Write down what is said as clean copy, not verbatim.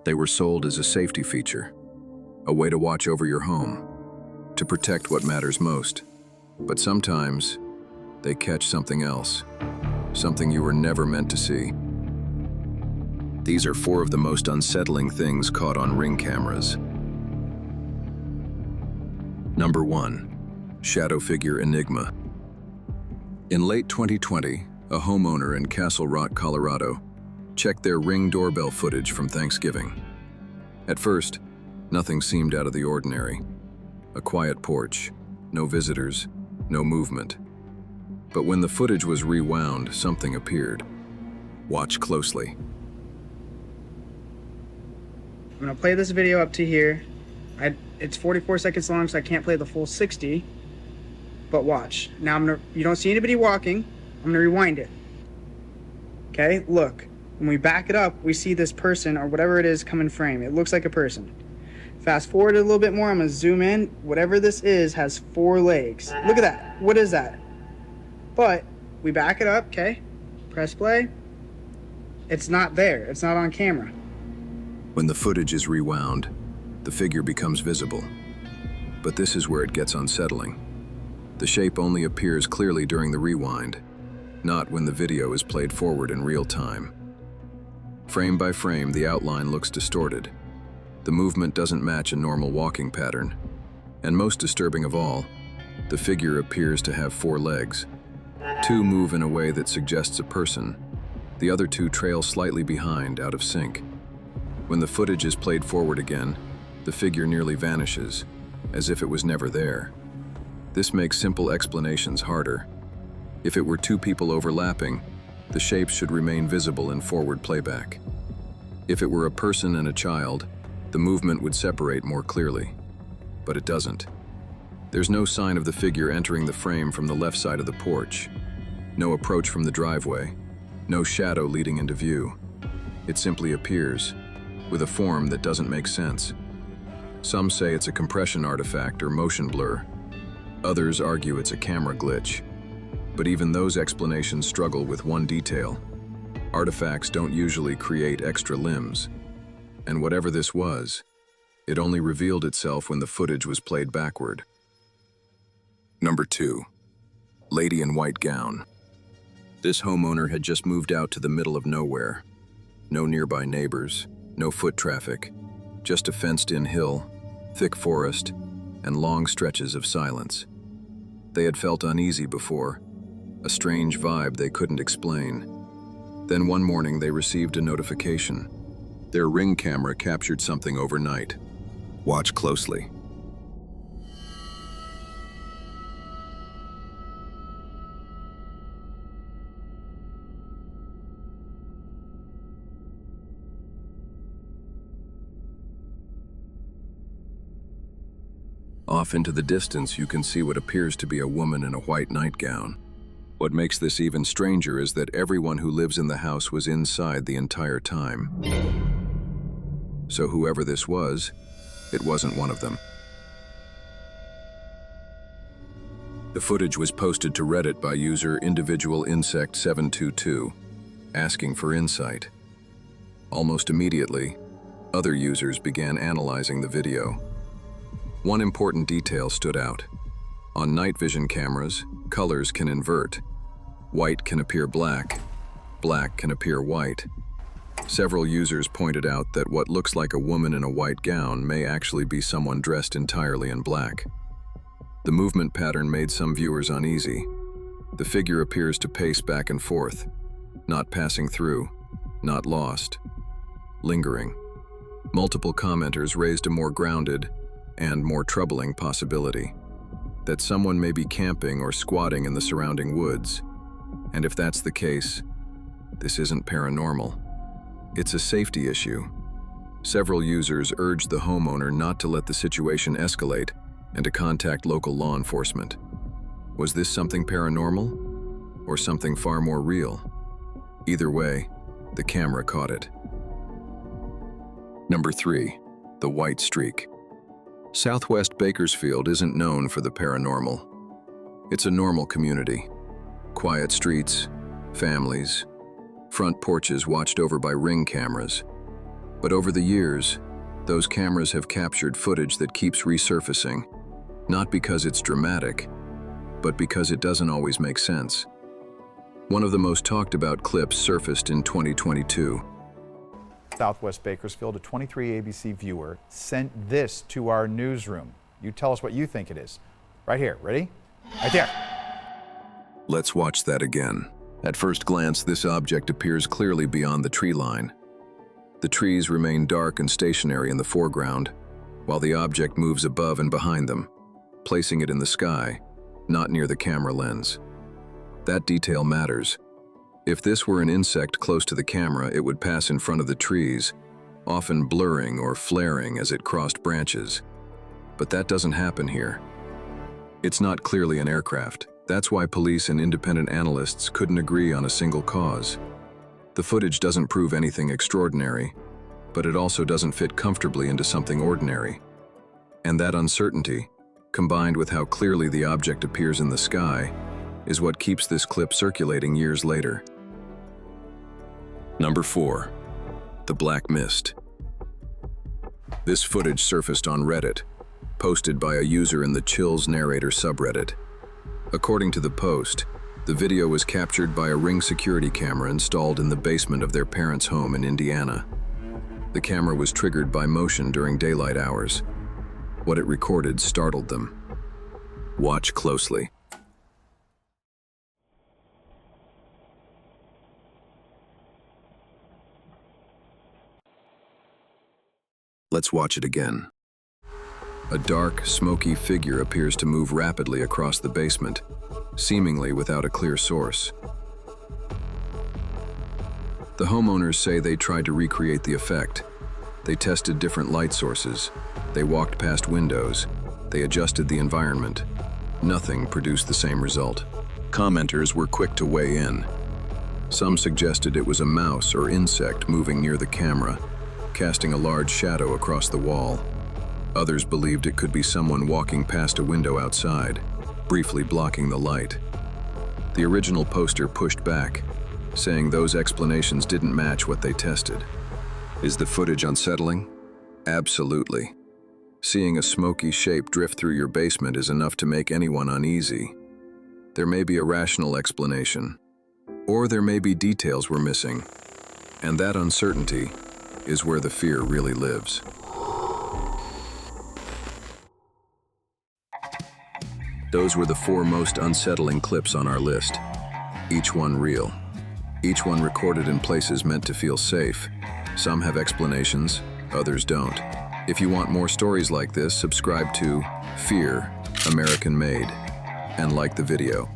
They were sold as a safety feature, a way to watch over your home, to protect what matters most. But sometimes, they catch something else, something you were never meant to see. These are 4 of the most unsettling things caught on Ring cameras. Number 1. Shadow figure enigma. In late 2020, a homeowner in Castle Rock, Colorado, checked their Ring doorbell footage from Thanksgiving. At first, nothing seemed out of the ordinary. A quiet porch, no visitors, no movement. But when the footage was rewound, something appeared. Watch closely. I'm gonna play this video up to here. It's 44 seconds long, so I can't play the full 60. But watch. Now you don't see anybody walking. I'm gonna rewind it. Okay, look. When we back it up, we see this person or whatever it is come in frame. It looks like a person. Fast forward a little bit more, I'm gonna zoom in. Whatever this is has 4 legs. Look at that. What is that? But we back it up, okay? Press play. It's not there. It's not on camera. When the footage is rewound, the figure becomes visible. But this is where it gets unsettling. The shape only appears clearly during the rewind, not when the video is played forward in real time. Frame by frame, the outline looks distorted. The movement doesn't match a normal walking pattern. And most disturbing of all, the figure appears to have 4 legs. 2 move in a way that suggests a person. The other 2 trail slightly behind, out of sync. When the footage is played forward again, the figure nearly vanishes, as if it was never there. This makes simple explanations harder. If it were 2 people overlapping, the shapes should remain visible in forward playback. If it were a person and a child, the movement would separate more clearly. But it doesn't. There's no sign of the figure entering the frame from the left side of the porch. No approach from the driveway. No shadow leading into view. It simply appears, with a form that doesn't make sense. Some say it's a compression artifact or motion blur. Others argue it's a camera glitch. But even those explanations struggle with one detail. Artifacts don't usually create extra limbs. And whatever this was, it only revealed itself when the footage was played backward. Number 2. Lady in white gown. This homeowner had just moved out to the middle of nowhere. No nearby neighbors, no foot traffic, just a fenced-in hill, thick forest, and long stretches of silence. They had felt uneasy before, a strange vibe they couldn't explain. Then one morning they received a notification. Their Ring camera captured something overnight. Watch closely. Off into the distance, you can see what appears to be a woman in a white nightgown. What makes this even stranger is that everyone who lives in the house was inside the entire time. So whoever this was, it wasn't one of them. The footage was posted to Reddit by user individualinsect722, asking for insight. Almost immediately, other users began analyzing the video. One important detail stood out. On night vision cameras, colors can invert. White can appear black, black can appear white. Several users pointed out that what looks like a woman in a white gown may actually be someone dressed entirely in black. The movement pattern made some viewers uneasy. The figure appears to pace back and forth, not passing through, not lost, lingering. Multiple commenters raised a more grounded and more troubling possibility, that someone may be camping or squatting in the surrounding woods. And if that's the case, this isn't paranormal. It's a safety issue. Several users urged the homeowner not to let the situation escalate and to contact local law enforcement. Was this something paranormal or something far more real? Either way, the camera caught it. Number 3, the white streak. Southwest Bakersfield isn't known for the paranormal. It's a normal community. Quiet streets, families, front porches watched over by Ring cameras. But over the years, those cameras have captured footage that keeps resurfacing, not because it's dramatic, but because it doesn't always make sense. One of the most talked about clips surfaced in 2022. Southwest Bakersfield, a 23 ABC viewer, sent this to our newsroom. You tell us what you think it is. Right here, ready? Right there. Let's watch that again. At first glance, this object appears clearly beyond the tree line. The trees remain dark and stationary in the foreground, while the object moves above and behind them, placing it in the sky, not near the camera lens. That detail matters. If this were an insect close to the camera, it would pass in front of the trees, often blurring or flaring as it crossed branches. But that doesn't happen here. It's not clearly an aircraft. That's why police and independent analysts couldn't agree on a single cause. The footage doesn't prove anything extraordinary, but it also doesn't fit comfortably into something ordinary. And that uncertainty, combined with how clearly the object appears in the sky, is what keeps this clip circulating years later. Number 4. The Black Mist. This footage surfaced on Reddit, posted by a user in the Chills Narrator subreddit. According to the post, the video was captured by a Ring security camera installed in the basement of their parents' home in Indiana. The camera was triggered by motion during daylight hours. What it recorded startled them. Watch closely. Let's watch it again. A dark, smoky figure appears to move rapidly across the basement, seemingly without a clear source. The homeowners say they tried to recreate the effect. They tested different light sources. They walked past windows. They adjusted the environment. Nothing produced the same result. Commenters were quick to weigh in. Some suggested it was a mouse or insect moving near the camera, casting a large shadow across the wall. Others believed it could be someone walking past a window outside, briefly blocking the light. The original poster pushed back, saying those explanations didn't match what they tested. Is the footage unsettling? Absolutely. Seeing a smoky shape drift through your basement is enough to make anyone uneasy. There may be a rational explanation, or there may be details we're missing, and that uncertainty is where the fear really lives. Those were the 4 most unsettling clips on our list. Each one real. Each one recorded in places meant to feel safe. Some have explanations, others don't. If you want more stories like this, subscribe to Fear, American Made, and like the video.